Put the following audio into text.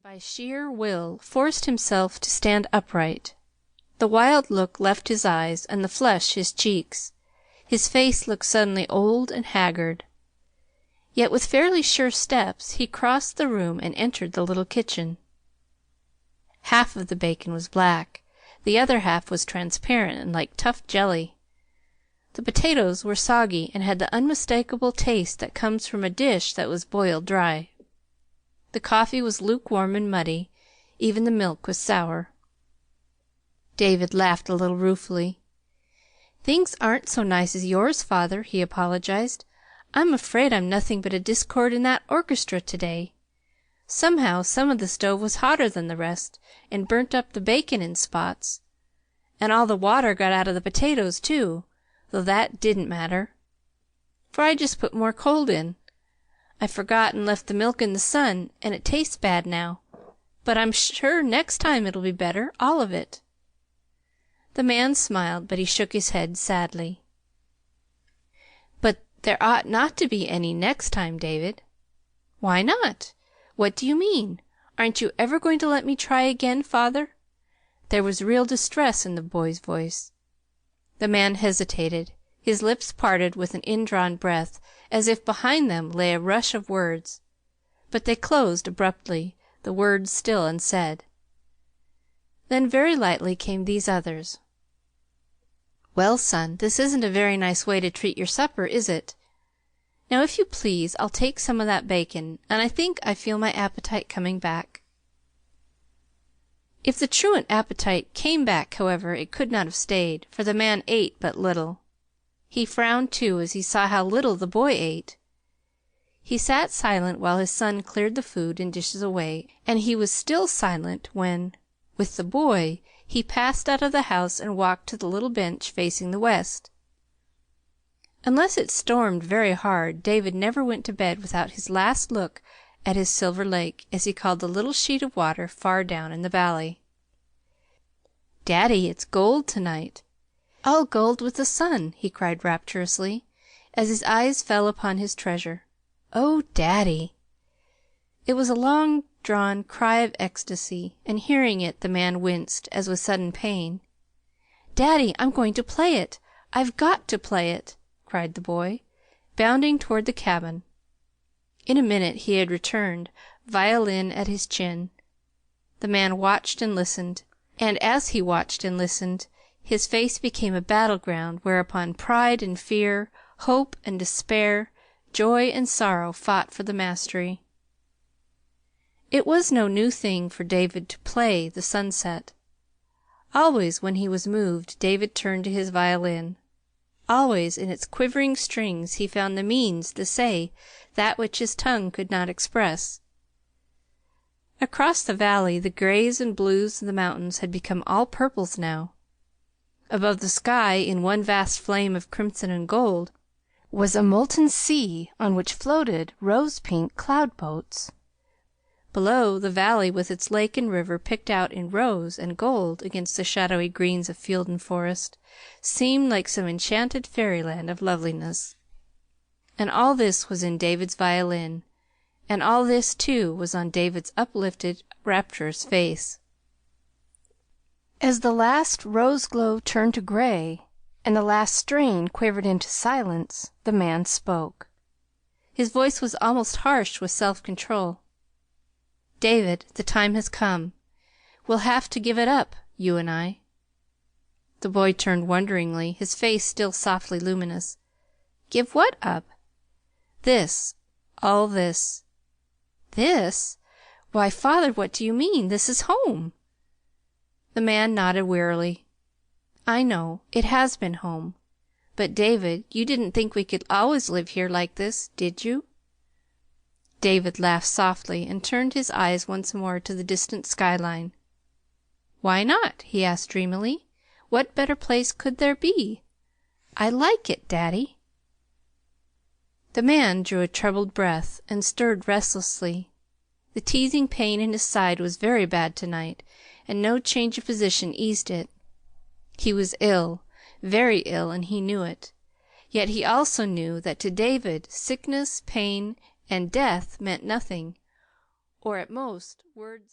by sheer will, forced himself to stand upright. The wild look left his eyes and the flush his cheeks. His face looked suddenly old and haggard. Yet with fairly sure steps he crossed the room and entered the little kitchen. Half of the bacon was black. The other half was transparent and like tough jelly. The potatoes were soggy and had the unmistakable taste that comes from a dish that was boiled dry. The coffee was lukewarm and muddy. Even the milk was sour. David laughed a little ruefully. "Things aren't so nice as yours, Father," he apologized. "I'm afraid I'm nothing but a discord in that orchestra to-day. Somehow some of the stove was hotter than the rest, and burnt up the bacon in spots. And all the water got out of the potatoes, too, though that didn't matter, for I just put more cold in. I forgot and left the milk in the sun, and it tastes bad now. But I'm sure next time it'll be better, all of it." The man smiled, but he shook his head sadly. "But there ought not to be any next time, David." "Why not? What do you mean? Aren't you ever going to let me try again, Father?" There was real distress in the boy's voice. The man hesitated. His lips parted with an indrawn breath, as if behind them lay a rush of words. But they closed abruptly, the words still unsaid. Then very lightly came these others. "Well, son, this isn't a very nice way to treat your supper, is it? Now, if you please, I'll take some of that bacon, and I think I feel my appetite coming back." If the truant appetite came back, however, it could not have stayed, for the man ate but little. He frowned, too, as he saw how little the boy ate. He sat silent while his son cleared the food and dishes away, and he was still silent when, with the boy, he passed out of the house and walked to the little bench facing the west. Unless it stormed very hard, David never went to bed without his last look at his Silver Lake, as he called the little sheet of water far down in the valley. "Daddy, it's gold tonight, all gold with the sun," he cried rapturously, as his eyes fell upon his treasure. "Oh, Daddy!" It was a long-drawn cry of ecstasy, and hearing it the man winced, as with sudden pain. "Daddy, I'm going to play it! I've got to play it!" cried the boy, bounding toward the cabin. In a minute he had returned, violin at his chin. The man watched and listened, and as he watched and listened, his face became a battleground whereupon pride and fear, hope and despair, joy and sorrow fought for the mastery. It was no new thing for David to play the sunset. Always when he was moved David turned to his violin. Always in its quivering strings he found the means to say that which his tongue could not express. Across the valley the grays and blues of the mountains had become all purples now. Above the sky, in one vast flame of crimson and gold, was a molten sea on which floated rose-pink cloud-boats. Below, the valley with its lake and river picked out in rose and gold against the shadowy greens of field and forest, seemed like some enchanted fairyland of loveliness. And all this was in David's violin, and all this, too, was on David's uplifted, rapturous face. As the last rose-glow turned to gray, and the last strain quivered into silence, the man spoke. His voice was almost harsh with self-control. "David, the time has come. We'll have to give it up, you and I." The boy turned wonderingly, his face still softly luminous. "Give what up?" "This. All this." "This? Why, Father, what do you mean? This is home." The man nodded wearily. "I know. It has been home. But, David, you didn't think we could always live here like this, did you?" David laughed softly and turned his eyes once more to the distant skyline. "Why not?" he asked dreamily. "What better place could there be? I like it, Daddy." The man drew a troubled breath and stirred restlessly. The teasing pain in his side was very bad tonight, and no change of position eased it. He was ill, very ill, and he knew it. Yet he also knew that to David sickness, pain, and death meant nothing, or at most words